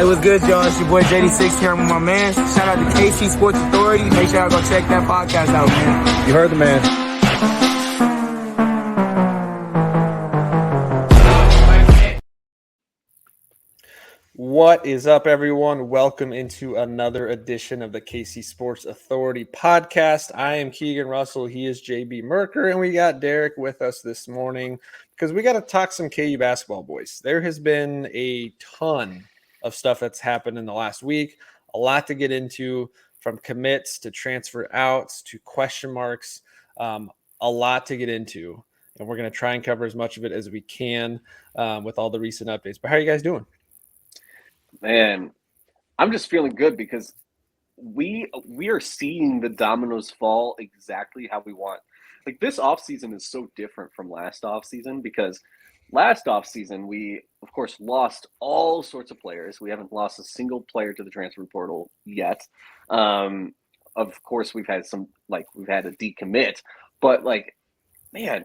It was good, y'all. It's your boy JD6 here with my man. Shout out to KC Sports Authority. Make sure y'all go check that podcast out, man. You heard the man. What is up, everyone? Welcome into another edition of the KC Sports Authority podcast. I am Keegan Russell. He is JB Merker, and we got Derek with us this morning because we got to talk some KU basketball, boys. There has been a ton of stuff that's happened in the last week. A lot to get into, from commits to transfer outs to question marks. A lot to get into, and we're going to try and cover as much of it as we can with all the recent updates. But how are you guys doing? Man, I'm just feeling good because we are seeing the dominoes fall exactly how we want. Like, this offseason is so different from last offseason because last offseason we, of course, lost all sorts of players. We haven't lost a single player to the transfer portal yet. Of course, we've had a decommit, but man,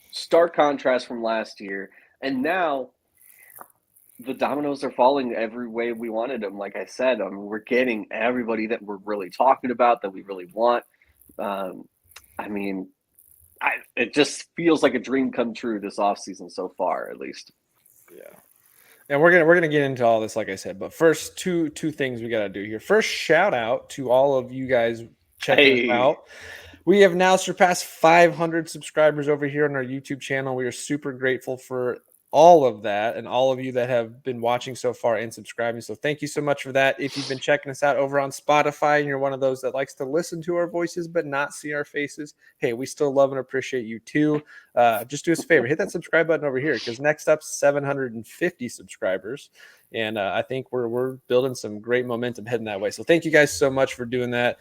stark contrast from last year, and now the dominoes are falling every way we wanted them. Like I said, we're getting everybody that we're really talking about, that we really want. It just feels like a dream come true this offseason so far, at least. Yeah. And we're gonna get into all this, like I said. But first, two things we gotta do here. First, shout out to all of you guys checking us out. We have now surpassed 500 subscribers over here on our YouTube channel. We are super grateful for all of that and all of you that have been watching so far and subscribing. So thank you so much for that. If you've been checking us out over on Spotify and you're one of those that likes to listen to our voices but not see our faces, hey, we still love and appreciate you too. Just do us a favor, hit that subscribe button over here, because next up, 750 subscribers. And I think we're building some great momentum heading that way. So thank you guys so much for doing that.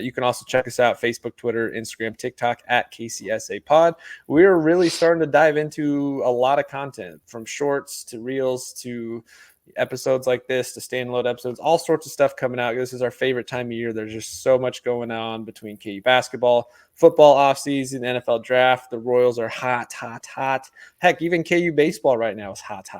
You can also check us out, Facebook, Twitter, Instagram, TikTok, at KCSA Pod. We're really starting to dive into a lot of content, from shorts to reels to episodes like this to standalone episodes, all sorts of stuff coming out. This is our favorite time of year. There's just so much going on between KU basketball, football offseason, NFL draft. The Royals are hot. Heck, even KU baseball right now is hot.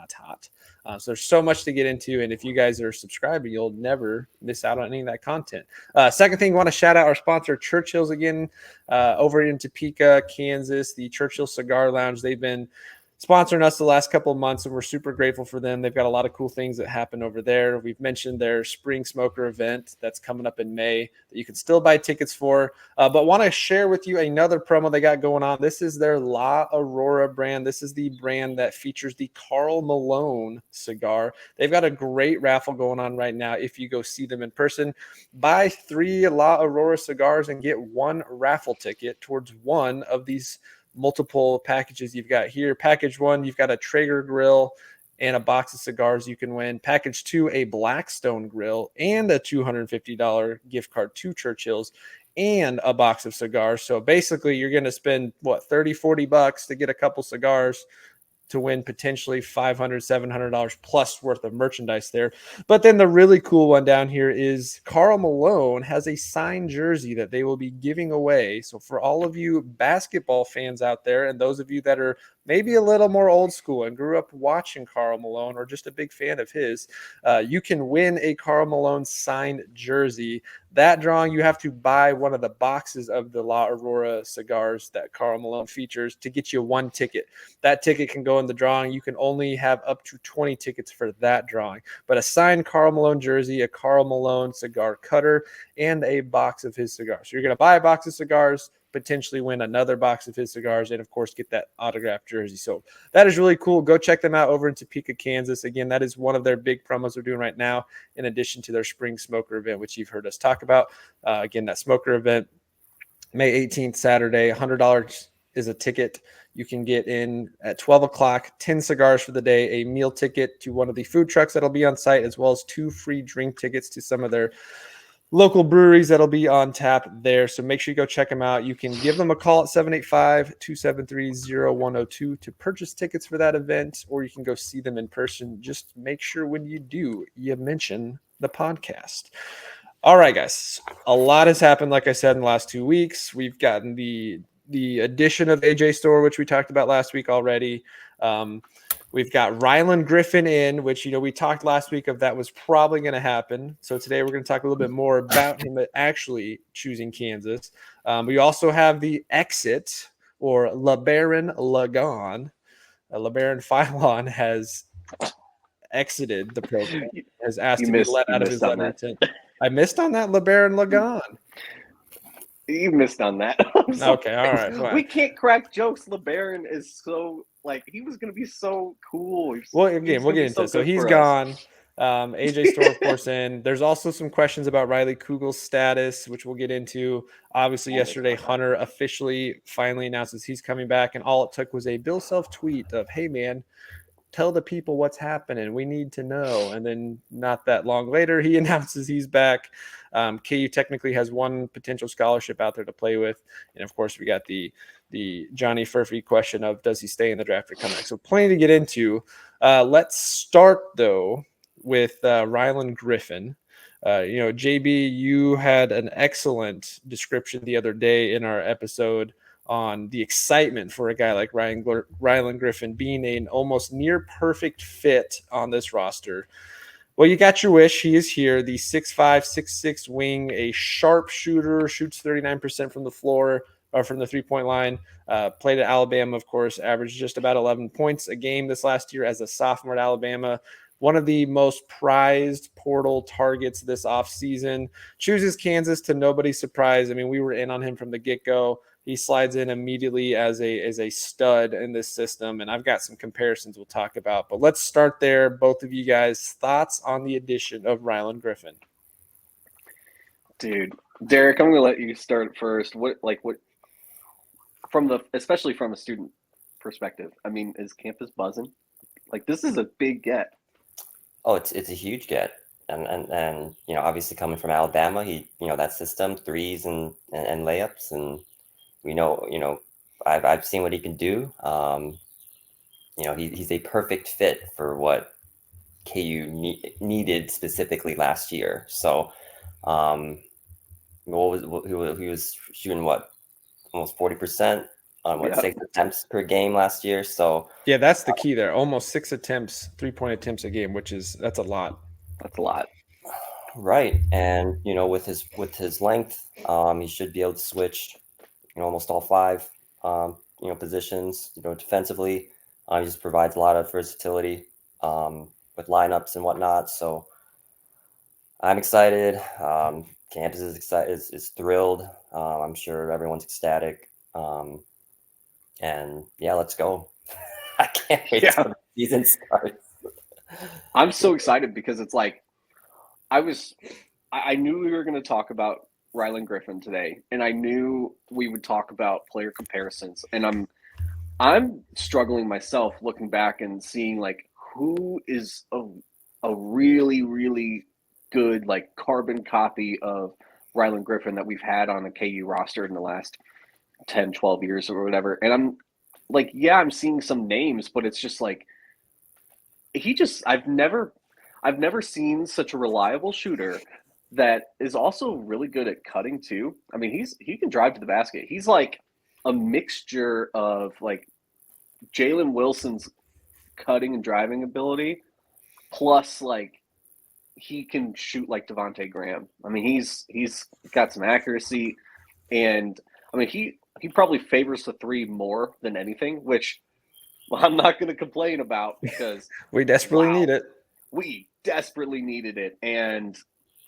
So there's so much to get into, and if you guys are subscribing, you'll never miss out on any of that content. Second thing, I want to shout out our sponsor, Churchill's, again, over in Topeka, Kansas, the Churchill Cigar Lounge. They've been sponsoring us the last couple of months, and we're super grateful for them. They've got a lot of cool things that happen over there. We've mentioned their spring smoker event that's coming up in May that you can still buy tickets for, but want to share with you another promo they got going on. This is their La Aurora brand. This is the brand that features the Karl Malone cigar. They've got a great raffle going on right now. If you go see them in person, buy 3 La Aurora cigars and get 1 raffle ticket towards one of these multiple packages you've got here. Package 1, you've got a Traeger grill and a box of cigars you can win. Package 2, a Blackstone grill and a $250 gift card to Churchill's and a box of cigars. So basically you're going to spend $30-$40 to get a couple cigars to win potentially $500-$700 plus worth of merchandise there. But then the really cool one down here is Karl Malone has a signed jersey that they will be giving away. So for all of you basketball fans out there, and those of you that are maybe a little more old school and grew up watching Karl Malone or just a big fan of his, you can win a Karl Malone signed jersey. That drawing, you have to buy one of the boxes of the La Aurora cigars that Karl Malone features to get you 1 ticket. That ticket can go in the drawing. You can only have up to 20 tickets for that drawing. But a signed Karl Malone jersey, a Karl Malone cigar cutter, and a box of his cigars. So you're going to buy a box of cigars, potentially win another box of his cigars, and of course get that autographed jersey. So that is really cool. Go check them out over in Topeka, Kansas. Again, that is one of their big promos they're doing right now, in addition to their spring smoker event, which you've heard us talk about. Again, that smoker event, May 18th, Saturday, $100 is a ticket. You can get in at 12 o'clock, 10 cigars for the day, a meal ticket to one of the food trucks that'll be on site, as well as 2 free drink tickets to some of their local breweries that'll be on tap there. So make sure you go check them out. You can give them a call at 785-273-0102 to purchase tickets for that event, or you can go see them in person. Just make sure when you do, you mention the podcast. All right, guys. A lot has happened, like I said, in the last 2 weeks. We've gotten the addition of AJ Store, which we talked about last week already. We've got Rylan Griffen in, which, we talked last week of that was probably going to happen. So today we're going to talk a little bit more about him actually choosing Kansas. We also have the exit, or LaBaron LaBaron Philon has exited the program, has asked to be let out of his letter of intent. I missed on that, LaBaron Lagon. You missed on that. Okay, all right. Fine. We can't crack jokes. LaBaron is so he was going to be so cool. Well, again, we'll get into it. So he's gone. AJ Store, of course, in. There's also some questions about Riley Kugel's status, which we'll get into. Obviously, yesterday, Hunter officially finally announces he's coming back, and all it took was a Bill Self tweet of, "Hey, man, tell the people what's happening. We need to know." And then not that long later, he announces he's back. KU technically has one potential scholarship out there to play with. And of course, we got the Johnny Furphy question of, does he stay in the draft or come back? So plenty to get into. Let's start, though, with Rylan Griffen. JB, you had an excellent description the other day in our episode on the excitement for a guy like Rylan Griffen being an almost near perfect fit on this roster. Well, you got your wish. He is here, the 6'5", 6'6" wing, a sharp shooter, shoots 39% from the floor or from the three-point line. Played at Alabama, of course, averaged just about 11 points a game this last year as a sophomore at Alabama. One of the most prized portal targets this offseason. Chooses Kansas to nobody's surprise. I mean, we were in on him from the get-go. He slides in immediately as a stud in this system, and I've got some comparisons we'll talk about. But let's start there. Both of you guys, thoughts on the addition of Rylan Griffen? Dude, Derek, I'm going to let you start first. What especially from a student perspective, I mean, is campus buzzing? This is a big get. Oh, it's a huge get. And obviously coming from Alabama, he that system, threes and layups, and I've seen what he can do. He's a perfect fit for what KU needed specifically last year. So, he was shooting almost 40% on 6 attempts per game last year. So yeah, that's the key there. Almost 6 attempts, 3-point attempts a game, that's a lot. That's a lot. Right. And, with his length, he should be able to switch, almost all 5, positions, defensively. He just provides a lot of versatility with lineups and whatnot. So I'm excited. Campus is excited, is thrilled. I'm sure everyone's ecstatic. And yeah, let's go. I can't wait till the season starts. I'm so excited because it's I knew we were going to talk about Rylan Griffen today, and I knew we would talk about player comparisons. And I'm struggling myself looking back and seeing who is a really, really good carbon copy of Rylan Griffen that we've had on the KU roster in the last 10, 12 years or whatever. And I'm I'm seeing some names, but it's just I've never seen such a reliable shooter that is also really good at cutting too. I mean, he can drive to the basket. He's like a mixture of Jalen Wilson's cutting and driving ability, plus he can shoot like Devontae Graham. I mean, he's got some accuracy, and I mean he probably favors the 3 more than anything, which I'm not going to complain about because we desperately need it. We desperately needed it. And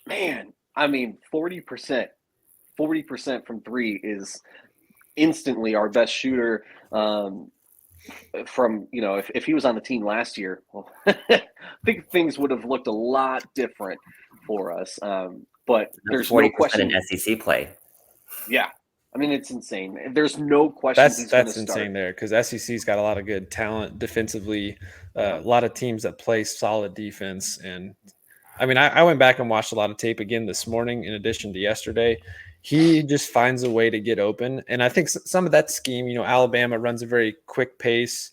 man, I mean, 40% from 3 is instantly our best shooter. From, if he was on the team last year, well, I think things would have looked a lot different for us. But there's 40% no question in SEC play. Yeah. I mean, it's insane. There's no question. That's insane there, because SEC's got a lot of good talent defensively, a lot of teams that play solid defense. And I mean, I went back and watched a lot of tape again this morning in addition to yesterday. He just finds a way to get open. And I think some of that scheme, Alabama runs a very quick pace,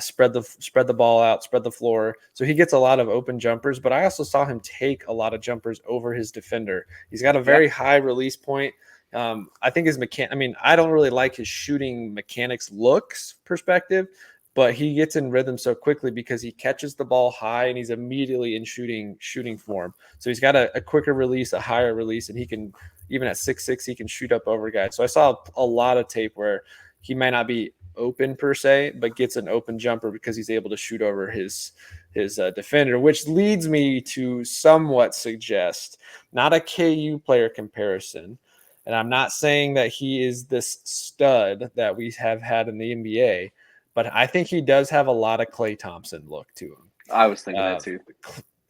spread the ball out, spread the floor. So he gets a lot of open jumpers, but I also saw him take a lot of jumpers over his defender. He's got a very high release point. I think I don't really like his shooting mechanics looks perspective, but he gets in rhythm so quickly because he catches the ball high and he's immediately in shooting form. So he's got a quicker release, a higher release, and he can, even at 6'6", he can shoot up over guys. So I saw a lot of tape where he might not be open per se, but gets an open jumper because he's able to shoot over his defender, which leads me to somewhat suggest not a KU player comparison. And I'm not saying that he is this stud that we have had in the NBA, but I think he does have a lot of Klay Thompson look to him. I was thinking that too.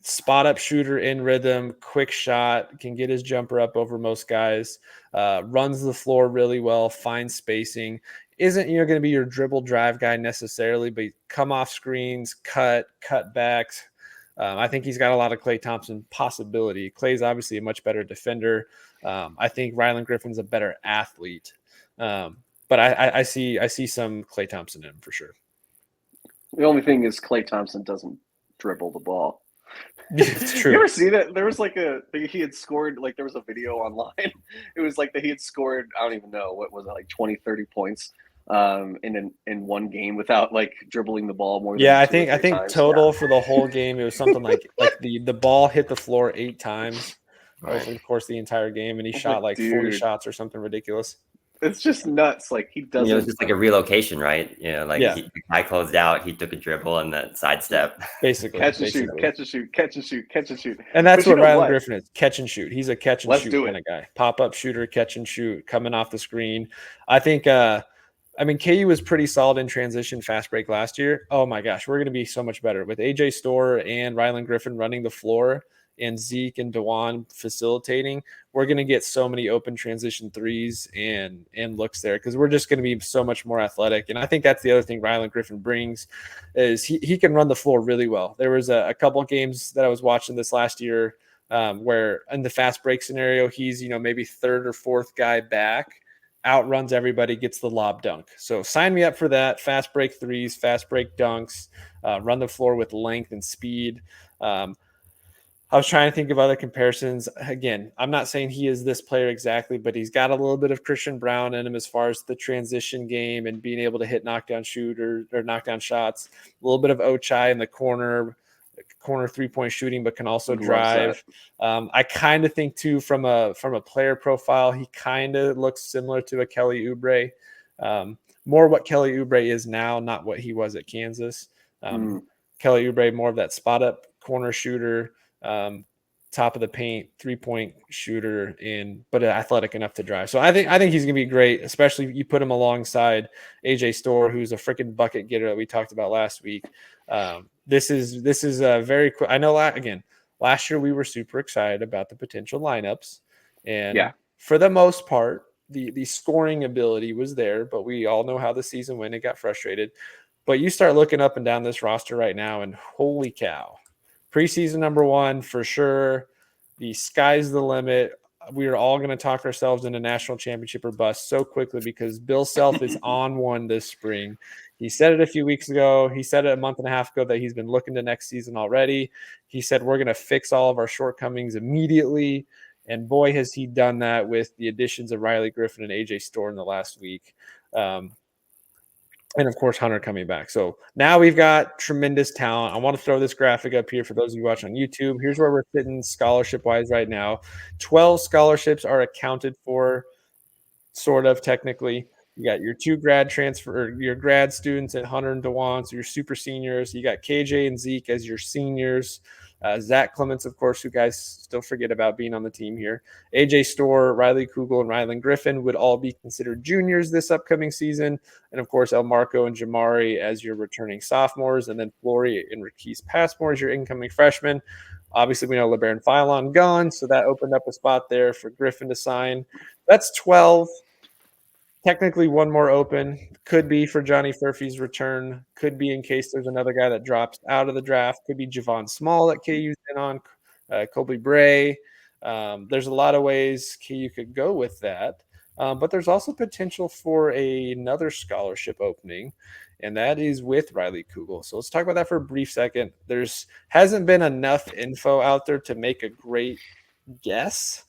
Spot up shooter in rhythm, quick shot, can get his jumper up over most guys, runs the floor really well, finds spacing. Isn't going to be your dribble drive guy necessarily, but come off screens, cut backs. I think he's got a lot of Klay Thompson possibility. Klay's obviously a much better defender. I think Rylan Griffin's a better athlete. But I see some Klay Thompson in him for sure. The only thing is Klay Thompson doesn't dribble the ball. It's true. You ever see that? There was he had scored, there was a video online. It was that he had scored, I don't even know, what was it, 20, 30 points in one game without dribbling the ball more than I think times. total for the whole game it was something like the ball hit the floor 8 times over the course of the entire game, and he shot 40 shots or something ridiculous. It's just nuts. He doesn't. It was just a relocation, right? The guy closed out, he took a dribble and then sidestep. Basically. Catch and shoot, catch and shoot, catch and shoot, catch and shoot. And that's what Rylan Griffen is. Catch and shoot. He's a catch and shoot kind of guy. Pop-up shooter, catch and shoot, coming off the screen. I think KU was pretty solid in transition fast break last year. Oh my gosh, we're going to be so much better with AJ Storr and Rylan Griffen running the floor and Zeke and DeJuan facilitating. We're going to get so many open transition threes and looks there because we're just going to be so much more athletic. And I think that's the other thing Rylan Griffen brings is he can run the floor really well. There was a couple of games that I was watching this last year where in the fast break scenario, he's, maybe third or fourth guy back, outruns everybody, gets the lob dunk. So sign me up for that. Fast break threes, fast break dunks, run the floor with length and speed. I was trying to think of other comparisons. Again, I'm not saying he is this player exactly, but he's got a little bit of Christian Brown in him as far as the transition game and being able to hit knockdown shots. A little bit of Ochai in the corner 3-point shooting, but can also drive. I kind of think too from a player profile, he kind of looks similar to a Kelly Oubre. More what Kelly Oubre is now, not what he was at Kansas. Kelly Oubre, more of that spot up corner shooter. Top of the paint, 3-point shooter, but athletic enough to drive. So I think he's gonna be great, especially you put him alongside AJ Storr, who's a freaking bucket getter that we talked about last week. This is a very quick. I know last year we were super excited about the potential lineups, and for the most part, the scoring ability was there, but we all know how the season went. It got frustrated, but you start looking up and down this roster right now, and holy cow. Preseason number 1 for sure. The sky's the limit. We are all going to talk ourselves into national championship or bust so quickly because Bill Self is on one this spring. He said it a few weeks ago. He said it a month and a half ago that he's been looking to next season already. He said we're going to fix all of our shortcomings immediately. And boy, has he done that with the additions of Riley Griffen and AJ Storr in the last week. And, of course, Hunter coming back. So now we've got tremendous talent. I want to throw this graphic up here for those of you watching on YouTube. Here's where we're sitting scholarship-wise right now. 12 scholarships are accounted for, sort of, technically. You got your 2 grad students at Hunter and DeJuan, so your super seniors. You got KJ and Zeke as your seniors. Zach Clements, of course, who guys still forget about being on the team here. AJ Storr, Riley Kugel, and Rylan Griffen would all be considered juniors this upcoming season. And, of course, El Marco and Jamari as your returning sophomores. And then Flory and Raquise Passmore as your incoming freshmen. Obviously, we know LaBaron Philon gone, so that opened up a spot there for Griffen to sign. That's 12. Technically, one more open. Could be for Johnny Furphy's return. Could be in case there's another guy that drops out of the draft. Could be Javon Small that KU's in on. Colby Bray. There's a lot of ways KU could go with that. But there's also potential for another scholarship opening, and that is with Riley Kugel. So let's talk about that for a brief second. Hasn't been enough info out there to make a great guess.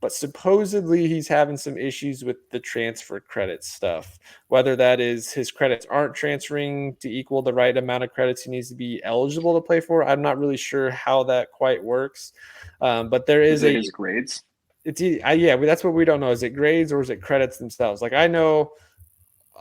but supposedly he's having some issues with the transfer credit stuff, whether that is his credits aren't transferring to equal the right amount of credits he needs to be eligible to play for. I'm not really sure how that quite works. But there is his grades. Yeah, that's what we don't know. Is it grades or is it credits themselves? Like I know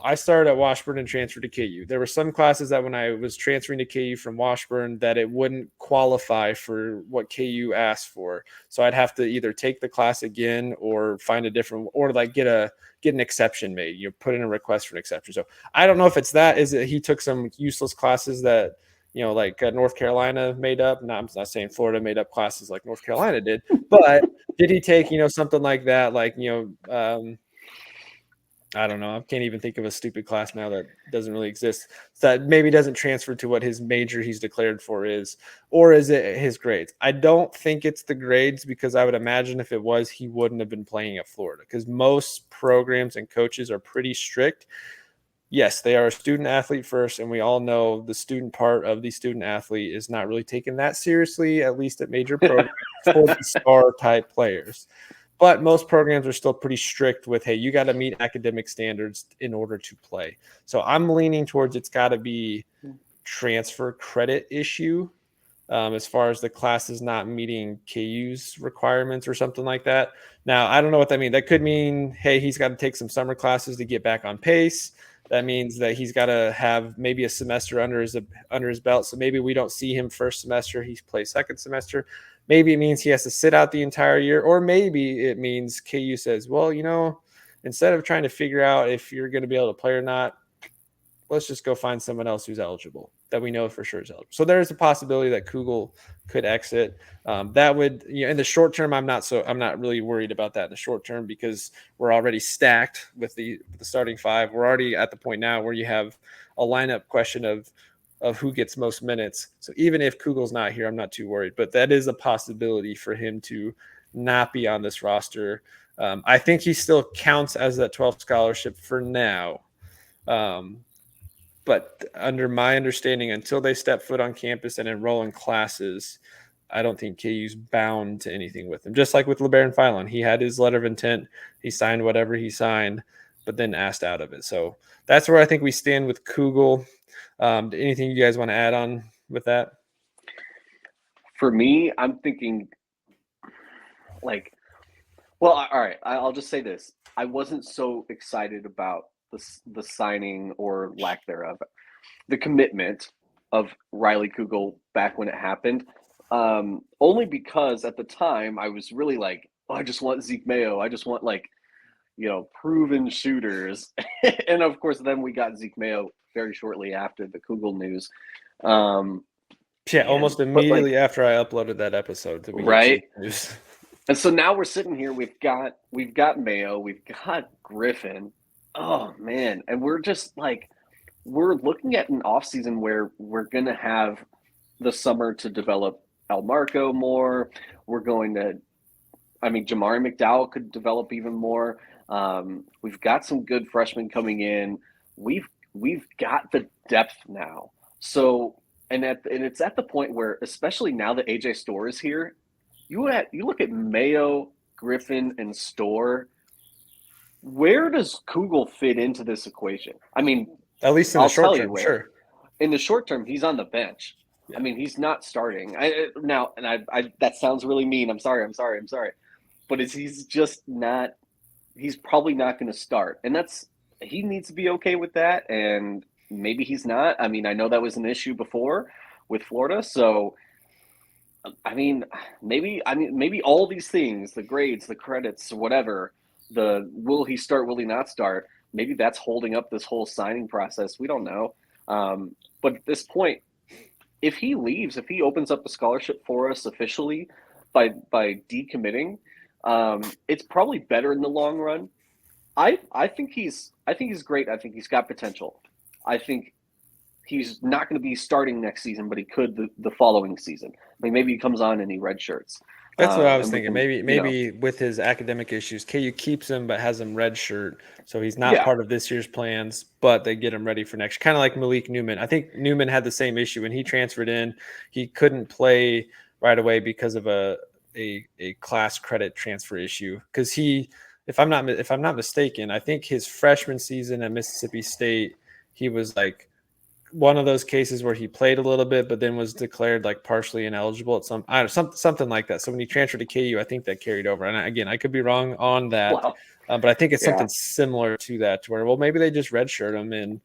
I started at Washburn and transferred to KU. There were some classes that when I was transferring to KU from Washburn that it wouldn't qualify for what KU asked for. So I'd have to either take the class again or find a different, or like get an exception made. You put in a request for an exception. So I don't know if it's that. Is it he took some useless classes that like North Carolina made up? No, I'm not saying Florida made up classes like North Carolina did, but did he take something like that? Like I don't know. I can't even think of a stupid class now that doesn't really exist. So that maybe doesn't transfer to what his major he's declared for is, or is it his grades? I don't think it's the grades, because I would imagine if it was, he wouldn't have been playing at Florida, because most programs and coaches are pretty strict. Yes, they are a student athlete first, and we all know the student part of the student athlete is not really taken that seriously, at least at major programs for the star type players. But most programs are still pretty strict with, hey, you got to meet academic standards in order to play. So I'm leaning towards it's got to be transfer credit issue as far as the classes not meeting KU's requirements or something like that. Now, I don't know what that means. That could mean, hey, he's got to take some summer classes to get back on pace. That means that he's got to have maybe a semester under his belt. So maybe we don't see him first semester, he plays second semester. Maybe it means he has to sit out the entire year, or maybe it means KU says, well, instead of trying to figure out if you're going to be able to play or not, let's just go find someone else who's eligible that we know for sure is eligible. So there's a possibility that Kugel could exit. That would, in the short term, I'm not really worried about that in the short term, because we're already stacked with the starting five. We're already at the point now where you have a lineup question of who gets most minutes. So even if Kugel's not here, I'm not too worried, but that is a possibility for him to not be on this roster. I think he still counts as that 12th scholarship for now. But under my understanding, until they step foot on campus and enroll in classes, I don't think KU's bound to anything with him. Just like with LaBaron Philon, he had his letter of intent. He signed whatever he signed, but then asked out of it. So that's where I think we stand with Kugel. Anything you guys want to add on with that? For me, I'm thinking all right, I'll just say this. I wasn't so excited about the signing or lack thereof, the commitment of Riley Kugel back when it happened, only because at the time I was really like, oh, I just want Zeke Mayo. I just want proven shooters. And of course, then we got Zeke Mayo very shortly after the Kugel news. Almost immediately after I uploaded that episode. Right. And so now we're sitting here. We've got Mayo. We've got Griffen. Oh man, and we're just we're looking at an offseason where we're gonna have the summer to develop El Marco more. We're going to, Jamari McDowell could develop even more. We've got some good freshmen coming in. We've got the depth now. So and it's at the point where, especially now that AJ Storr is here, you look at Mayo, Griffen, and Storr. Where does Kugel fit into this equation? At least in the short term, sure. In the short term, he's on the bench. Yeah. He's not starting. That sounds really mean. I'm sorry. But he's just not. He's probably not going to start, and he needs to be okay with that. And maybe he's not. I know that was an issue before with Florida. So, maybe all these things, the grades, the credits, whatever. Will he start, will he not start? Maybe that's holding up this whole signing process. We don't know. But at this point, if he leaves, if he opens up a scholarship for us officially by decommitting, it's probably better in the long run. I think he's great. I think he's got potential. I think he's not going to be starting next season, but he could the following season. Maybe he comes on and he redshirts. That's what I was thinking. Maybe with his academic issues, KU keeps him but has him redshirt, so he's not part of this year's plans, but they get him ready for next year. Kind of like Malik Newman. I think Newman had the same issue when he transferred in. He couldn't play right away because of a a class credit transfer issue because if I'm not mistaken, I think his freshman season at Mississippi State, he was like one of those cases where he played a little bit, but then was declared like partially ineligible at something like that. So when he transferred to KU, I think that carried over. And again, I could be wrong on that, Wow. but I think it's Yeah. something similar to that, to where, well, maybe they just redshirt him and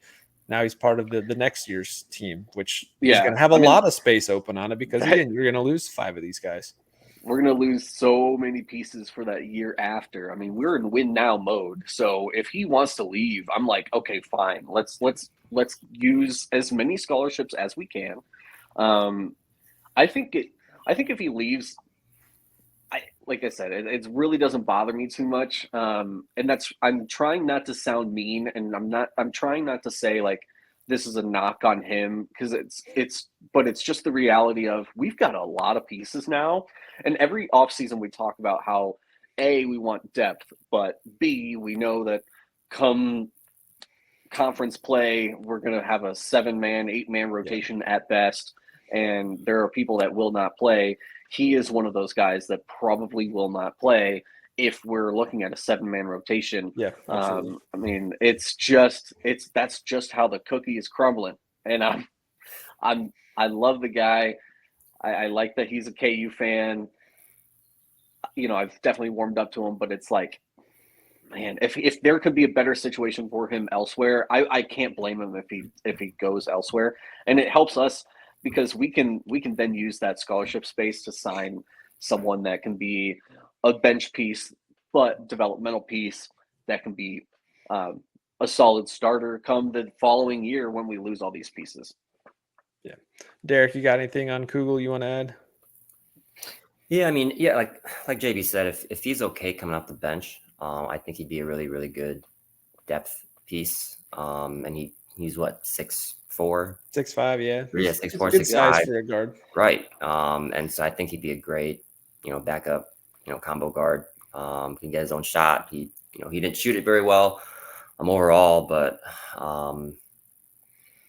now he's part of the next year's team, which is going to have a lot of space open on it because again, you're going to lose 5 of these guys. We're going to lose so many pieces for that year after. I mean, we're in win now mode. So if he wants to leave, I'm like, okay, fine. Let's use as many scholarships as we can. I think if he leaves, like I said, it really doesn't bother me too much. And I'm trying not to sound mean, and I'm trying not to say like this is a knock on him because but it's just the reality of we've got a lot of pieces now. And every offseason we talk about how A, we want depth, but B, we know that come conference play, we're going to have a 7-man, 8-man rotation at best. And there are people that will not play. He is one of those guys that probably will not play if we're looking at a 7-man rotation. Yeah. I mean, that's just how the cookie is crumbling. And I love the guy. I like that he's a KU fan. You know, I've definitely warmed up to him, but it's like, man, if there could be a better situation for him elsewhere, I can't blame him if he goes elsewhere. And it helps us because we can then use that scholarship space to sign someone that can be a bench piece, but developmental piece that can be a solid starter come the following year when we lose all these pieces. Yeah. Derek, you got anything on Kugel you want to add? Yeah, I mean, yeah, like JB said, if he's okay coming off the bench, I think he'd be a really, really good depth piece. And he's what, 6'4", 6'5", yeah. Yeah, 6'4", good 6'5", size for a guard. Right. And so I think he'd be a great, backup, combo guard. Can get his own shot. He didn't shoot it very well, overall, but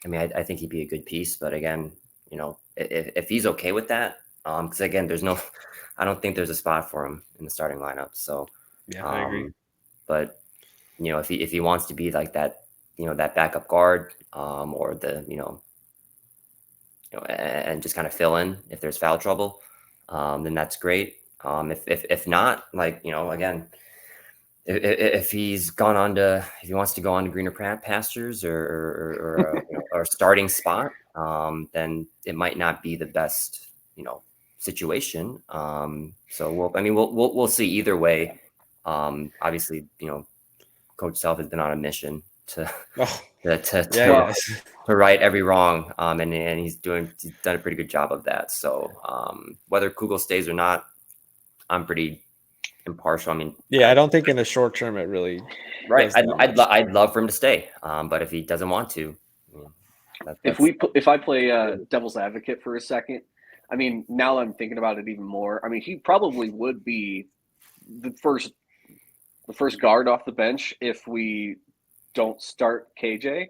I mean, I think he'd be a good piece. But again, if he's okay with that, because again, I don't think there's a spot for him in the starting lineup. So yeah, I agree. But if he wants to be like that, that backup guard, or the and just kind of fill in if there's foul trouble, then that's great. If not, like, again, if he wants to go on to greener pastures or a starting spot, then it might not be the best, situation. So we'll see either way. Obviously, Coach Self has been on a mission to right every wrong. And he's done a pretty good job of that. So whether Kugel stays or not, I'm pretty impartial. I mean, I don't think in the short term it really. Right. I'd love for him to stay. But if he doesn't want to, if I play devil's advocate for a second, I mean, now I'm thinking about it even more. I mean, he probably would be the first guard off the bench if we don't start KJ.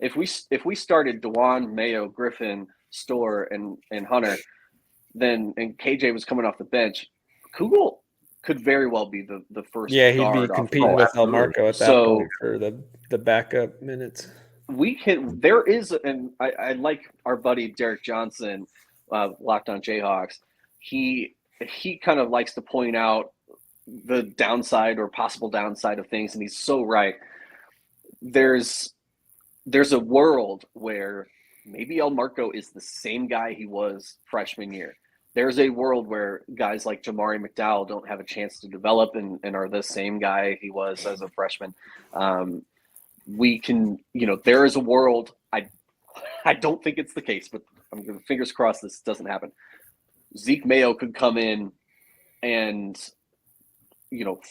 If we started Dewan, Mayo, Griffen, Storr, and Hunter, and KJ was coming off the bench, Kugel could very well be the first. Yeah, guard he'd be competing with El Marco at that point for the backup minutes. There is, and I like our buddy Derek Johnson, Locked On Jayhawks. He kind of likes to point out the downside or possible downside of things, and he's so right. There's a world where maybe El Marco is the same guy he was freshman year. There's a world where guys like Jamari McDowell don't have a chance to develop and are the same guy he was as a freshman. We can, there is a world. I don't think it's the case, but I'm going to fingers crossed this doesn't happen. Zeke Mayo could come in and,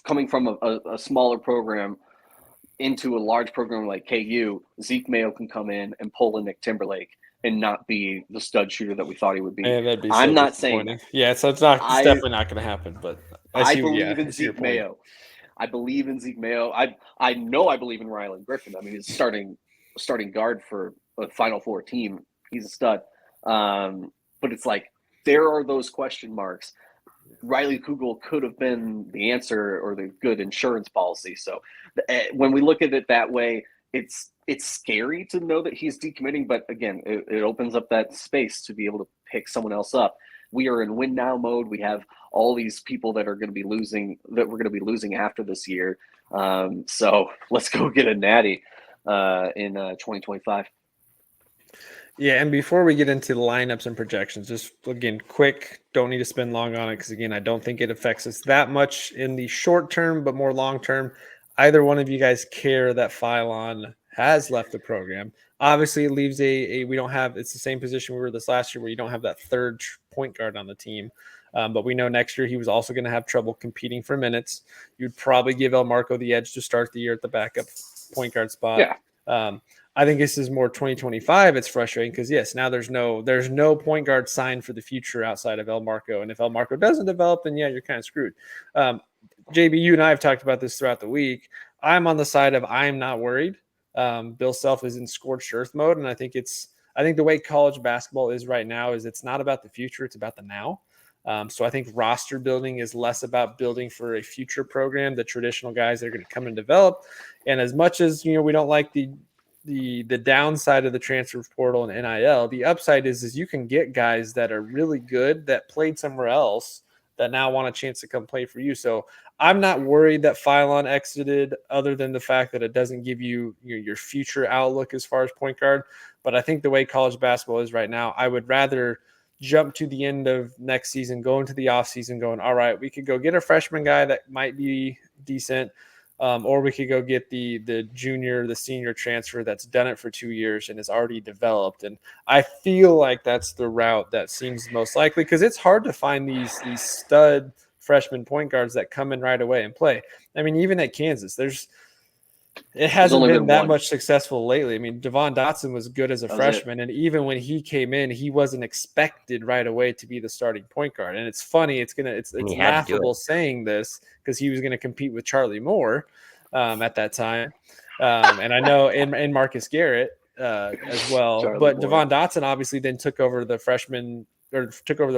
coming from a smaller program into a large program like KU, Zeke Mayo can come in and pull a Nick Timberlake and not be the stud shooter that we thought he would be. Man, that'd be I'm not saying that. Yeah, so it's definitely not going to happen. But I believe in Zeke Mayo. I believe in Zeke Mayo. I know I believe in Rylan Griffen. I mean, he's starting guard for a Final Four team. He's a stud. But it's like there are those question marks. Riley Kugel could have been the answer or the good insurance policy. So when we look at it that way, it's scary to know that he's decommitting, but again, it opens up that space to be able to pick someone else up. We are in win now mode. We have all these people that are going to be losing, that we're going to be losing after this year. So let's go get a natty in 2025. Yeah, and before we get into the lineups and projections, just again, quick, don't need to spend long on it because, again, I don't think it affects us that much in the short term, but more long term. Either one of you guys care that Philon has left the program? Obviously, it leaves we don't have, it's the same position we were this last year where you don't have that third point guard on the team. But we know next year he was also going to have trouble competing for minutes. You'd probably give El Marco the edge to start the year at the backup point guard spot. Yeah. I think this is more 2025. It's frustrating because, yes, now there's no point guard signed for the future outside of El Marco. And if El Marco doesn't develop, then, yeah, you're kind of screwed. JB, you and I have talked about this throughout the week. I'm on the side of I'm not worried. Bill Self is in scorched earth mode. And I think the way college basketball is right now is it's not about the future. It's about the now. So I think roster building is less about building for a future program, the traditional guys that are going to come and develop. And as much as, we don't like the downside of the transfer portal and NIL, the upside is you can get guys that are really good that played somewhere else that now want a chance to come play for you. So I'm not worried that Philon exited, other than the fact that it doesn't give you your future outlook as far as point guard. But I think the way college basketball is right now, I would rather jump to the end of next season, go into the offseason going, all right, we could go get a freshman guy that might be decent. Or we could go get the junior, the senior transfer that's done it for 2 years and is already developed. And I feel like that's the route that seems most likely because it's hard to find these stud freshman point guards that come in right away and play. I mean, even at Kansas, it hasn't been that much successful lately. I mean, Devon Dotson was good as a freshman, and even when he came in, he wasn't expected right away to be the starting point guard. And it's funny, it's laughable saying this because he was going to compete with Charlie Moore at that time, and I know in Marcus Garrett as well. Charlie but Moore. Devon Dotson obviously then took over the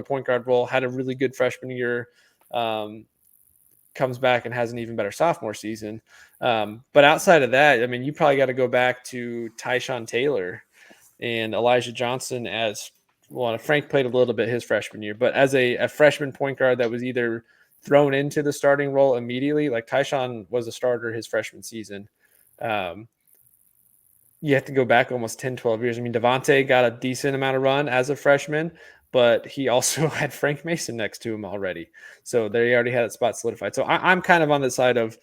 point guard role, had a really good freshman year. Comes back and has an even better sophomore season. But outside of that, I mean, you probably got to go back to Tyshawn Taylor and Elijah Johnson as well. Frank played a little bit his freshman year, but as a freshman point guard that was either thrown into the starting role immediately, like Tyshawn was a starter his freshman season. You have to go back almost 10, 12 years. I mean, Devontae got a decent amount of run as a freshman, but he also had Frank Mason next to him already. So they already had that spot solidified. So I'm kind of on the side of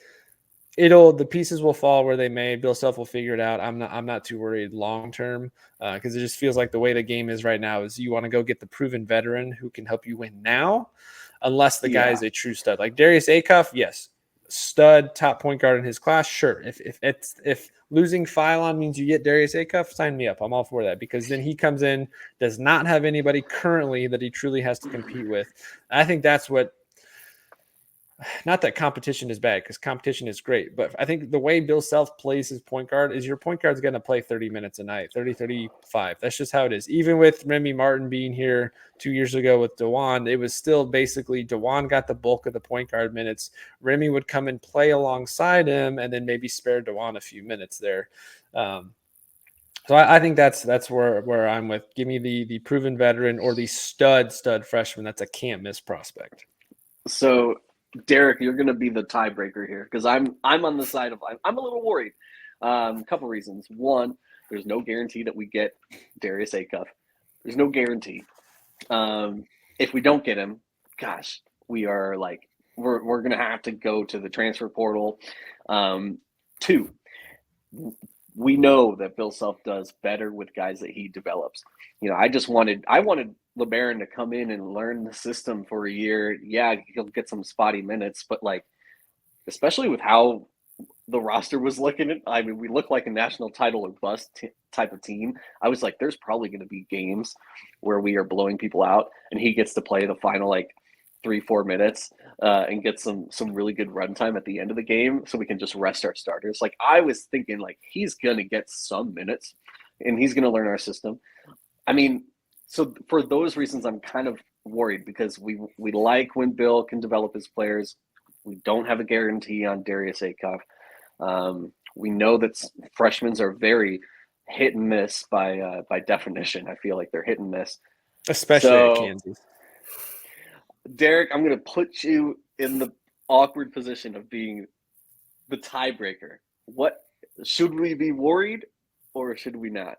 the pieces will fall where they may. Bill Self will figure it out. I'm not too worried long term because it just feels like the way the game is right now is you want to go get the proven veteran who can help you win now, unless the guy is a true stud. Like Darius Acuff, yes, stud, top point guard in his class, sure. If losing Philon means you get Darius Acuff, sign me up. I'm all for that because then he comes in, does not have anybody currently that he truly has to compete with. I think that's what – not that competition is bad because competition is great, but I think the way Bill Self plays his point guard is your point guard's going to play 30 minutes a night, 30, 35. That's just how it is. Even with Remy Martin being here 2 years ago with DeJuan, it was still basically DeJuan got the bulk of the point guard minutes. Remy would come and play alongside him and then maybe spare DeJuan a few minutes there. So I think that's where I'm with. Give me the proven veteran or the stud freshman. That's a can't miss prospect. So Derek, you're going to be the tiebreaker here because I'm on the side of I'm a little worried. A couple reasons. One, there's no guarantee that we get Darius Acuff. There's no guarantee. If we don't get him, gosh, we are like we're going to have to go to the transfer portal. Two, we know that Bill Self does better with guys that he develops. I wanted LaBaron to come in and learn the system for a year. Yeah, he'll get some spotty minutes, but especially with how the roster was looking I mean, we look like a national title or bust type of team. I was like, there's probably going to be games where we are blowing people out and he gets to play the final 3-4 minutes and get some really good run time at the end of the game so we can just rest our starters. I was thinking he's going to get some minutes and he's going to learn our system. I mean, so for those reasons, I'm kind of worried because we like when Bill can develop his players. We don't have a guarantee on Darius Aikoff. We know that freshmen are very hit and miss by definition. I feel like they're hit and miss, especially at Kansas. Derek, I'm going to put you in the awkward position of being the tiebreaker. What should we be worried or should we not?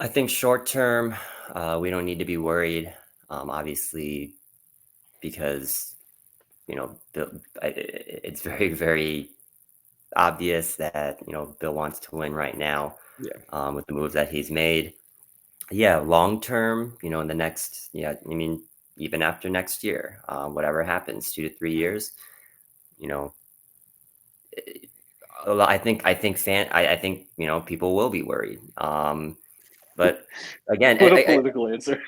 I think short term, we don't need to be worried. Obviously, because it's very, very obvious that Bill wants to win right now. Yeah. With the moves that he's made. Yeah, long term, in the next, even after next year, whatever happens, 2 to 3 years, I think people will be worried. But again, what a political answer.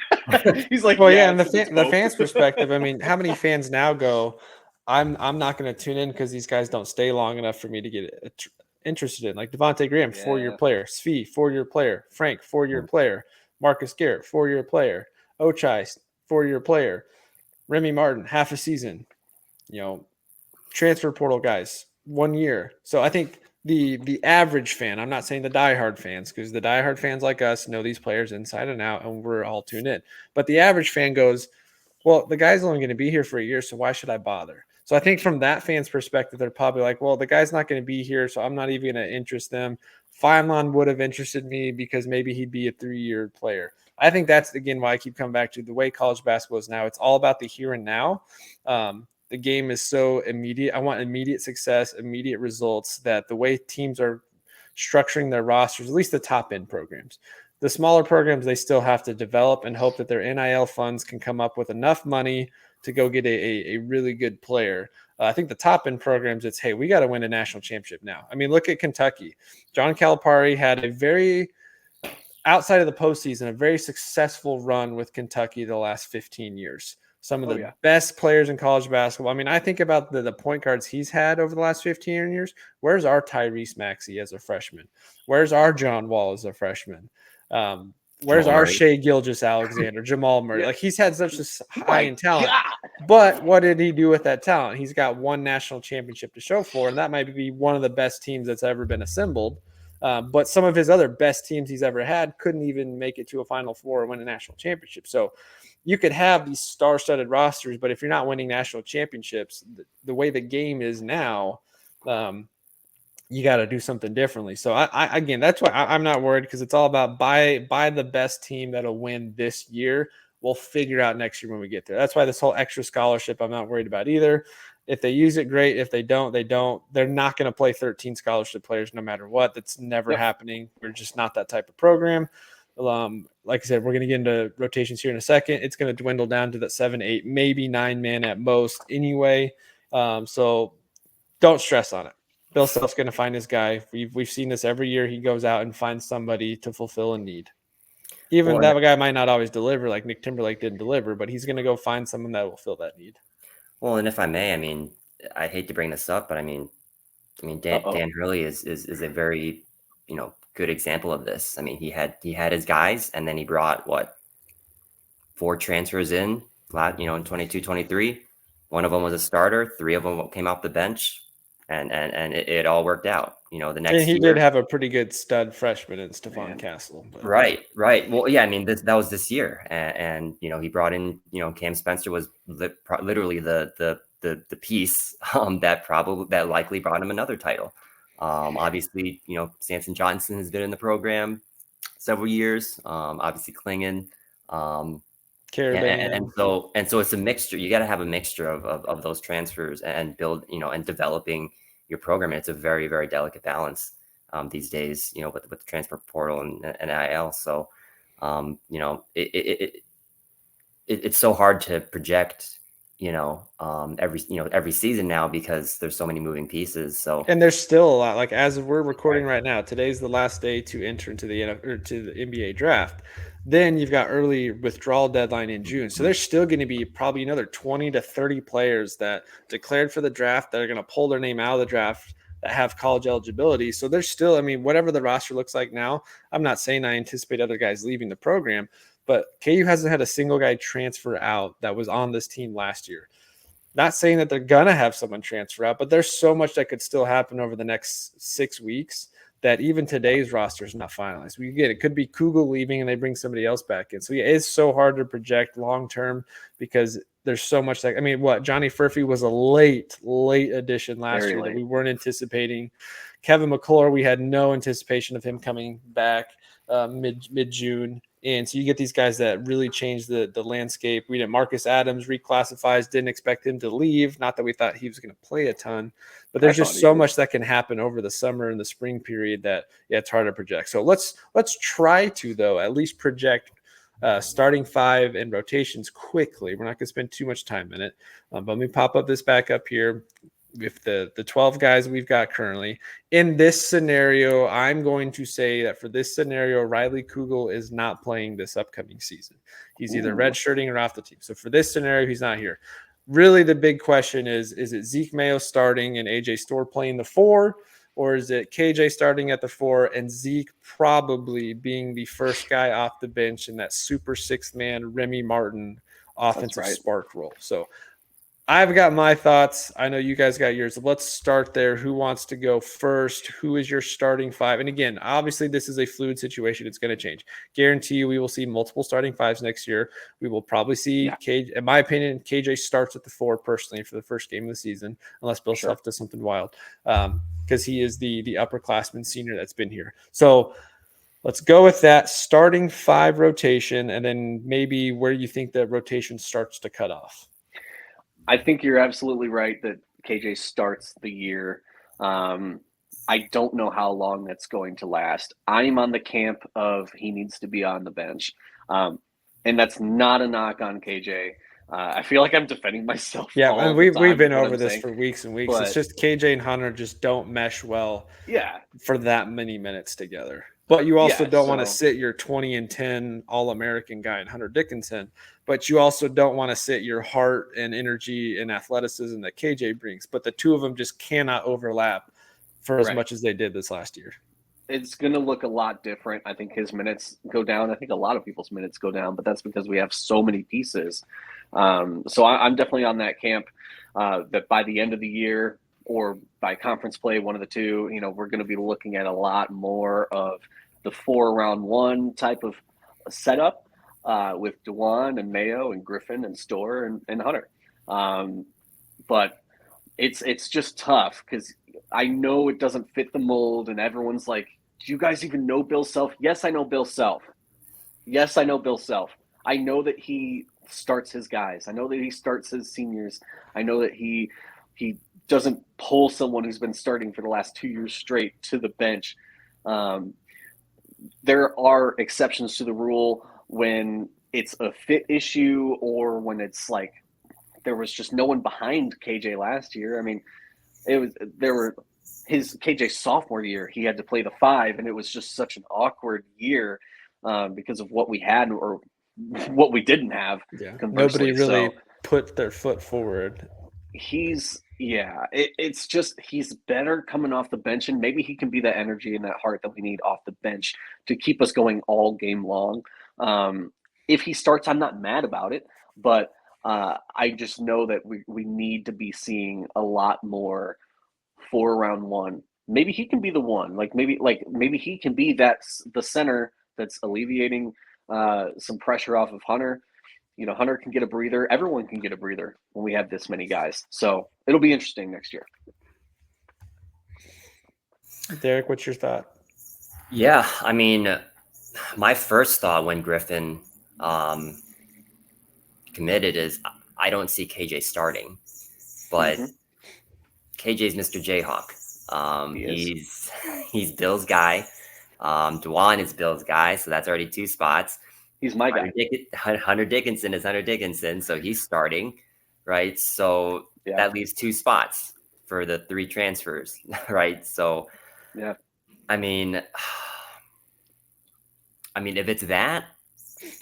He's like, well, yeah, and the fans' perspective. I mean, how many fans now go, I'm not going to tune in because these guys don't stay long enough for me to get interested in. Like Devontae Graham, 4-year player. Svi, 4-year player. Frank, 4-year player. Marcus Garrett, 4-year player. Ochai, 4-year player. Remy Martin, half a season. Transfer portal guys, 1 year. So I think the average fan, I'm not saying the diehard fans, because the diehard fans like us know these players inside and out, and we're all tuned in. But the average fan goes, well, the guy's only going to be here for a year, so why should I bother? So I think from that fan's perspective, they're probably like, well, the guy's not going to be here, so I'm not even going to interest them. Philon would have interested me because maybe he'd be a 3-year player. I think that's, again, why I keep coming back to the way college basketball is now. It's all about the here and now. The game is so immediate. I want immediate success, immediate results, that the way teams are structuring their rosters, at least the top end programs, the smaller programs, they still have to develop and hope that their NIL funds can come up with enough money to go get a really good player. I think the top end programs, it's, hey, we got to win a national championship now. I mean, look at Kentucky. John Calipari had a very, outside of the postseason, a very successful run with Kentucky the last 15 years. Some of the best players in college basketball. I mean, I think about the point guards he's had over the last 15 years. Where's our Tyrese Maxey as a freshman? Where's our John Wall as a freshman? Where's our Shai Gilgeous-Alexander, Jamal Murray? Like, he's had such a high in talent. But what did he do with that talent? He's got one national championship to show for, and that might be one of the best teams that's ever been assembled. But some of his other best teams he's ever had couldn't even make it to a Final Four or win a national championship. So you could have these star-studded rosters, but if you're not winning national championships, the way the game is now, you got to do something differently. So I again, that's why I'm not worried, because it's all about buy the best team that'll win this year. We'll figure out next year when we get there. That's why this whole extra scholarship, I'm not worried about either. If they use it, great. If they don't, they don't. They're not going to play 13 scholarship players no matter what. That's never happening. We're just not that type of program. Like I said, we're going to get into rotations here in a second. It's going to dwindle down to that 7, 8, maybe 9 man at most anyway. So don't stress on it. Bill Self's going to find his guy. We've seen this every year. He goes out and finds somebody to fulfill a need. Even that guy might not always deliver, like Nick Timberlake didn't deliver, but he's going to go find someone that will fill that need. Well, and if I may, I mean, I hate to bring this up, but I mean, Dan Hurley is a very, good example of this. I mean, he had his guys, and then he brought 4 transfers in 22, 23. One of them was a starter. 3 of them came off the bench, and it all worked out. The next and he did have a pretty good stud freshman in Stephon Castle. But. Right. Well, yeah, I mean, that was this year, and he brought in, Cam Spencer was literally the piece that likely brought him another title. Obviously, Samson Johnson has been in the program several years. Obviously, Klingon, and so it's a mixture. You got to have a mixture of those transfers and build, and developing your program. And it's a very, very delicate balance these days, with the transfer portal and NIL. So, it's so hard to project. Every season now, because there's so many moving pieces. So, and there's still a lot. Like, as we're recording right now, today's the last day to enter into the NBA draft. Then you've got early withdrawal deadline in June. So there's still going to be probably another 20 to 30 players that declared for the draft that are going to pull their name out of the draft that have college eligibility. So there's still, I mean, whatever the roster looks like now, I'm not saying I anticipate other guys leaving the program, but KU hasn't had a single guy transfer out that was on this team last year. Not saying that they're going to have someone transfer out, but there's so much that could still happen over the next 6 weeks that even today's roster is not finalized. We get it could be Kugel leaving and they bring somebody else back in. So yeah, it's so hard to project long term because there's so much that, I mean, Johnny Furphy was a late addition last year that we weren't anticipating. Kevin McClure, we had no anticipation of him coming back mid-June. And so you get these guys that really change the landscape. We did Marcus Adams reclassifies, didn't expect him to leave. Not that we thought he was going to play a ton, but there's just so much that can happen over the summer and the spring period that it's hard to project. So let's try to, though, at least project starting five and rotations quickly. We're not going to spend too much time in it, but let me pop up this back up here. With the 12 guys we've got currently in this scenario, I'm going to say that for this scenario, Riley Kugel is not playing this upcoming season. He's either redshirting or off the team. So for this scenario, he's not here. Really, the big question is it Zeke Mayo starting and AJ Storr playing the 4, or is it KJ starting at the 4 and Zeke probably being the first guy off the bench in that super 6-man Remy Martin offensive spark role? So I've got my thoughts. I know you guys got yours. Let's start there. Who wants to go first? Who is your starting 5? And again, obviously, this is a fluid situation. It's going to change. Guarantee you we will see multiple starting 5s next year. We will probably see, KJ, in my opinion, KJ starts at the 4 personally for the first game of the season, unless Bill Self does something wild, because he is the upperclassman senior that's been here. So let's go with that starting 5 rotation, and then maybe where you think the rotation starts to cut off. I think you're absolutely right that KJ starts the year. I don't know how long that's going to last. I'm on the camp of he needs to be on the bench. And that's not a knock on KJ. I feel like I'm defending myself. Yeah, and we've been over this for weeks and weeks. But it's just KJ and Hunter just don't mesh well for that many minutes together. But you also don't want to sit your 20-10 All-American guy in Hunter Dickinson, but you also don't want to sit your heart and energy and athleticism that KJ brings. But the two of them just cannot overlap for as much as they did this last year. It's going to look a lot different. I think his minutes go down. I think a lot of people's minutes go down, but that's because we have so many pieces. So I'm definitely on that camp that by the end of the year or by conference play, one of the two, we're going to be looking at a lot more of the 4-round-1 type of setup with Dewan and Mayo and Griffen and Storr and Hunter. But it's just tough because I know it doesn't fit the mold, and everyone's like, do you guys even know Bill Self? Yes, I know Bill Self. Yes, I know Bill Self. I know that he starts his guys. I know that he starts his seniors. I know that he doesn't pull someone who's been starting for the last 2 years straight to the bench. There are exceptions to the rule when it's a fit issue or when it's like there was just no one behind KJ last year. I mean, his KJ's sophomore year, he had to play the 5, and it was just such an awkward year because of what we had or what we didn't have. Yeah, nobody really put their foot forward. It's just he's better coming off the bench, and maybe he can be that energy and that heart that we need off the bench to keep us going all game long. If he starts, I'm not mad about it, but I just know that we need to be seeing a lot more 4-round-1. Maybe he can be the one. Maybe he can be the center that's alleviating some pressure off of Hunter. Hunter can get a breather. Everyone can get a breather when we have this many guys. So it'll be interesting next year. Derek, what's your thought? Yeah, I mean, my first thought when Griffen committed is I don't see KJ starting, but KJ's Mr. Jayhawk. He's Bill's guy. Dewan is Bill's guy, so that's already 2 spots. He's my guy. Hunter Dickinson is Hunter Dickinson, so he's starting, right? So that leaves 2 spots for the 3 transfers, right? So, I mean, if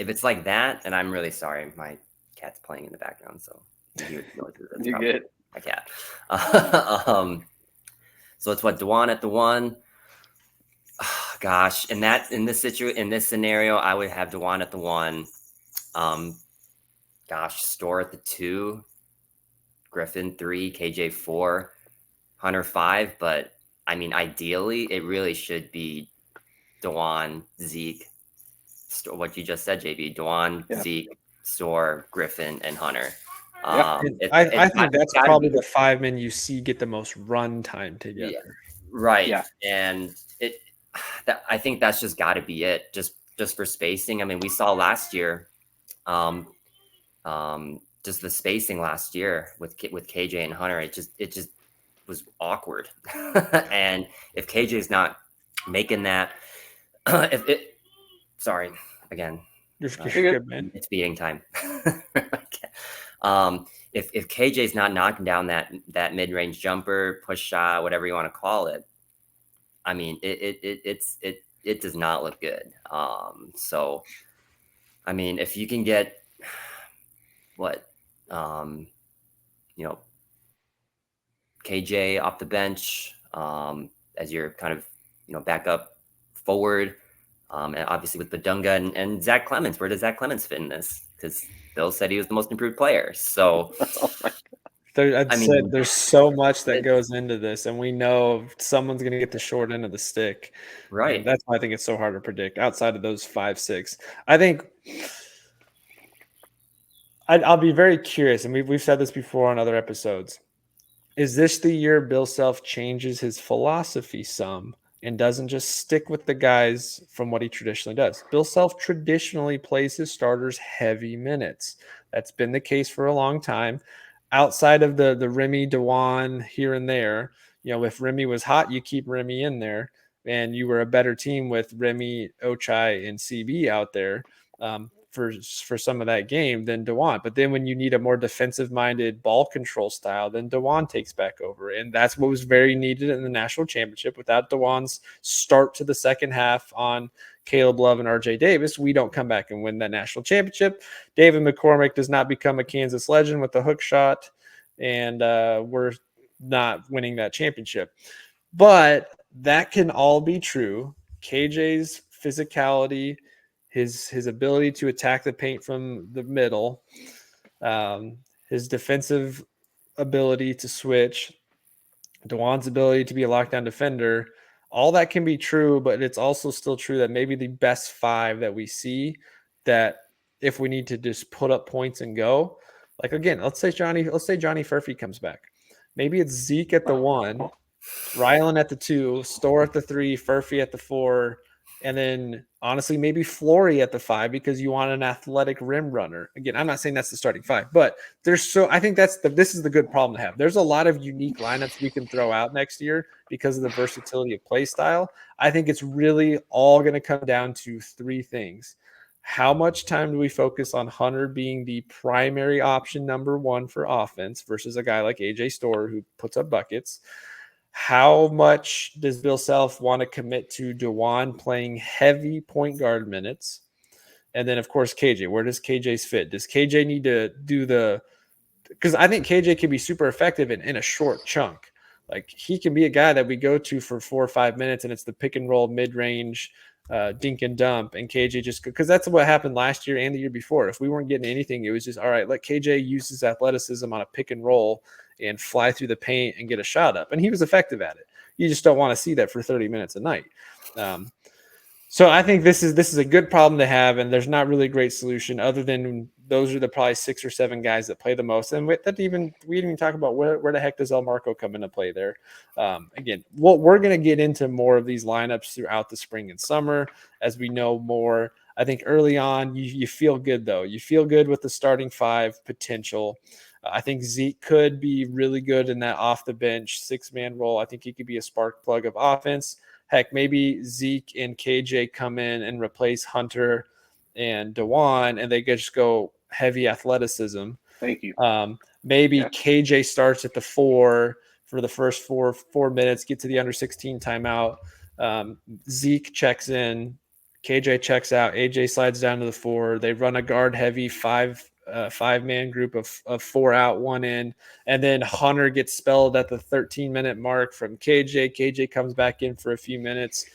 it's like that, and I'm really sorry, my cat's playing in the background, so you're good. My cat. So it's Dewan at the 1. Gosh, in this scenario, I would have Dewan at the 1. Store at the 2, Griffen 3, KJ 4, Hunter 5. But I mean, ideally, it really should be Dewan, Zeke, what you just said, JB. Dewan, Zeke, Store, Griffen, and Hunter. I think that's probably the 5 men you see get the most run time together. Yeah, right. Yeah. And I think that's just got to be it. Just for spacing. I mean, we saw last year, just the spacing last year with KJ and Hunter. It just was awkward. And if KJ is not making that, sorry again. You're good, man. It's beating time. If KJ's not knocking down that mid-range jumper, push shot, whatever you want to call it, I mean, it does not look good. So, I mean, if you can get KJ off the bench as your kind of backup forward, and obviously with Badunga and Zach Clemens, where does Zach Clemens fit in this? Because Bill said he was the most improved player. So, there's so much that goes into this, and we know someone's going to get the short end of the stick. Right. And that's why I think it's so hard to predict outside of those 5, 6. I think I'll be very curious, and we've said this before on other episodes. Is this the year Bill Self changes his philosophy some and doesn't just stick with the guys from what he traditionally does? Bill Self traditionally plays his starters heavy minutes. That's been the case for a long time. Outside of the Remy, Dewan here and there, if Remy was hot, you keep Remy in there, and you were a better team with Remy, Ochai, and CB out there for some of that game than Dewan. But then when you need a more defensive-minded ball control style, then Dewan takes back over. And that's what was very needed in the national championship. Without Dewan's start to the second half on Caleb Love and RJ Davis, we don't come back and win that national championship. David McCormick does not become a Kansas legend with the hook shot, and we're not winning that championship. But that can all be true. KJ's physicality, his ability to attack the paint from the middle, his defensive ability to switch, Dewan's ability to be a lockdown defender, all that can be true, but it's also still true that maybe the best 5 that we see, that if we need to just put up points and go, like again, let's say Johnny Furphy comes back. Maybe it's Zeke at the 1, Rylan at the 2, Store at the 3, Furphy at the 4, and then honestly, maybe Flory at the 5 because you want an athletic rim runner. Again, I'm not saying that's the starting 5, but I think this is the good problem to have. There's a lot of unique lineups we can throw out next year because of the versatility of play style. I think it's really all going to come down to 3 things. How much time do we focus on Hunter being the primary option number 1 for offense versus a guy like AJ Store who puts up buckets? How much does Bill Self want to commit to Dewan playing heavy point guard minutes? And then, of course, KJ. Where does KJ's fit? Does KJ need to do because I think KJ can be super effective in a short chunk. Like, he can be a guy that we go to for 4 or 5 minutes, and it's the pick and roll mid-range dink and dump, and KJ just – because that's what happened last year and the year before. If we weren't getting anything, it was just, all right, let KJ use his athleticism on a pick and roll and fly through the paint and get a shot up. And he was effective at it. You just don't want to see that for 30 minutes a night. So I think this is a good problem to have, and there's not really a great solution other than those are the probably 6 or 7 guys that play the most. And we didn't even talk about where the heck does El Marco come into play there. Again, we're going to get into more of these lineups throughout the spring and summer as we know more. I think early on you feel good, though. You feel good with the starting 5 potential. I think Zeke could be really good in that off the bench 6-man role. I think he could be a spark plug of offense. Heck, maybe Zeke and KJ come in and replace Hunter and Dewan, and they just go heavy athleticism. Thank you. Maybe KJ starts at the 4 for the first 4 minutes, get to the under 16 timeout. Zeke checks in, KJ checks out, AJ slides down to the 4. They run a guard heavy 5-man group of 4 out, 1 in, and then Hunter gets spelled at the 13-minute mark from KJ. KJ comes back in for a few minutes.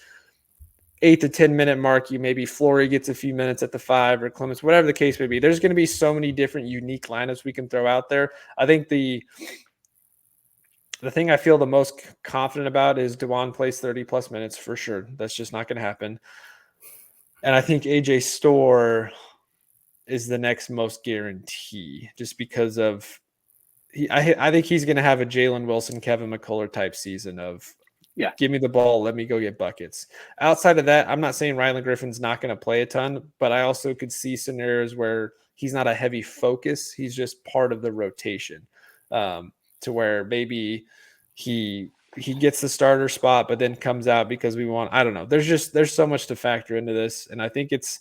8 to 10 minute mark, maybe Flory gets a few minutes at the 5 or Clemens, whatever the case may be. There's going to be so many different unique lineups we can throw out there. I think the thing I feel the most confident about is DeJuan plays 30 plus minutes for sure. That's just not going to happen. And I think AJ Storr is the next most guarantee just because of I think he's going to have a Jalen Wilson, Kevin McCullough type season of give me the ball, let me go get buckets. Outside of that, I'm not saying Rylan Griffen's not going to play a ton, but I also could see scenarios where he's not a heavy focus. He's just part of the rotation to where maybe he gets the starter spot, but then comes out because we want, I don't know. There's so much to factor into this. And I think it's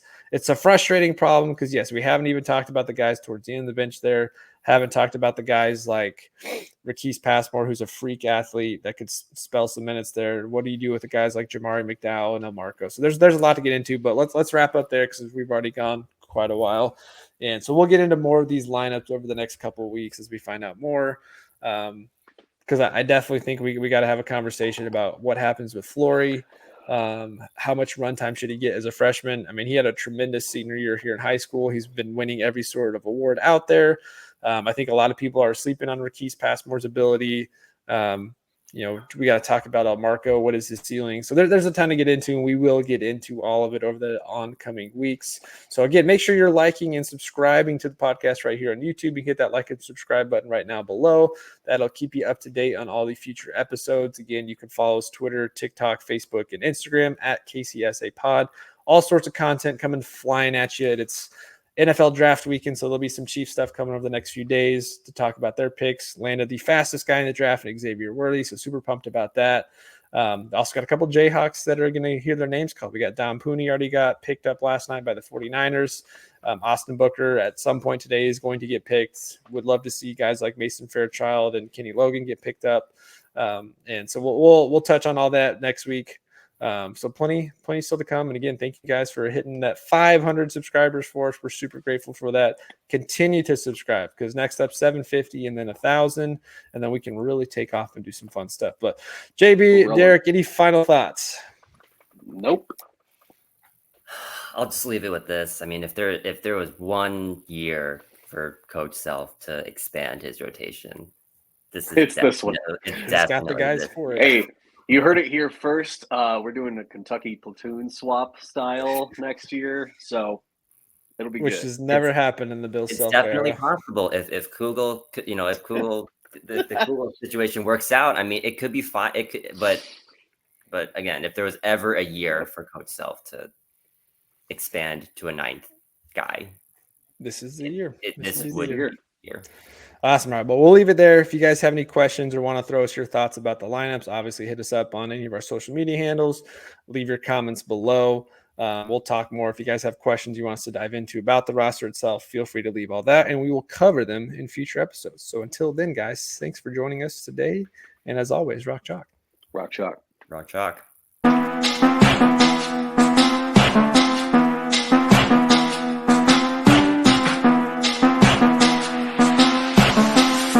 a frustrating problem because yes, we haven't even talked about the guys towards the end of the bench there. Haven't talked about the guys like Rakeem Passmore, who's a freak athlete that could spell some minutes there. What do you do with the guys like Jamari McDowell and El Marco? So there's a lot to get into, but let's wrap up there because we've already gone quite a while. And so we'll get into more of these lineups over the next couple of weeks as we find out more. Because I definitely think we got to have a conversation about what happens with Flory. How much runtime should he get as a freshman? I mean, he had a tremendous senior year here in high school. He's been winning every sort of award out there. I think a lot of people are sleeping on Rakeem Passmore's ability. We got to talk about El Marco. What is his ceiling? So there's a ton to get into, and we will get into all of it over the oncoming weeks. So again, make sure you're liking and subscribing to the podcast right here on YouTube. You can hit that like and subscribe button right now below. That'll keep you up to date on all the future episodes. Again, you can follow us Twitter, TikTok, Facebook, and Instagram at KCSA Pod. All sorts of content coming flying at you. It's NFL draft weekend, so there'll be some Chiefs stuff coming over the next few days to talk about their picks. Landed the fastest guy in the draft, Xavier Worthy, so super pumped about that. Also got a couple Jayhawks that are going to hear their names called. We got Don Pooney already got picked up last night by the 49ers. Austin Booker at some point today is going to get picked. Would love to see guys like Mason Fairchild and Kenny Logan get picked up. And so we'll touch on all that next week. So plenty still to come. And again, thank you guys for hitting that 500 subscribers for us. We're super grateful for that. Continue to subscribe because next up 750 and then 1,000, and then we can really take off and do some fun stuff. But JB, Derek, any final thoughts? Nope. I'll just leave it with this. I mean, if there was 1 year for Coach Self to expand his rotation, it's this one. It's got the guys for it. Hey, you heard it here first. We're doing a Kentucky platoon swap style next year, so it'll be which good. has never happened in the Bill Self era. It's definitely possible if Kugel, if Kugel, the Kugel situation works out. I mean, it could be fine. It could, but again, if there was ever a year for Coach Self to expand to a 9th guy, this is the year. This would be the year. Awesome. All right. Well, we'll leave it there. If you guys have any questions or want to throw us your thoughts about the lineups, obviously hit us up on any of our social media handles. Leave your comments below. We'll talk more. If you guys have questions you want us to dive into about the roster itself, feel free to leave all that, and we will cover them in future episodes. So until then, guys, thanks for joining us today. And as always, rock chalk. Rock chalk. Rock chalk.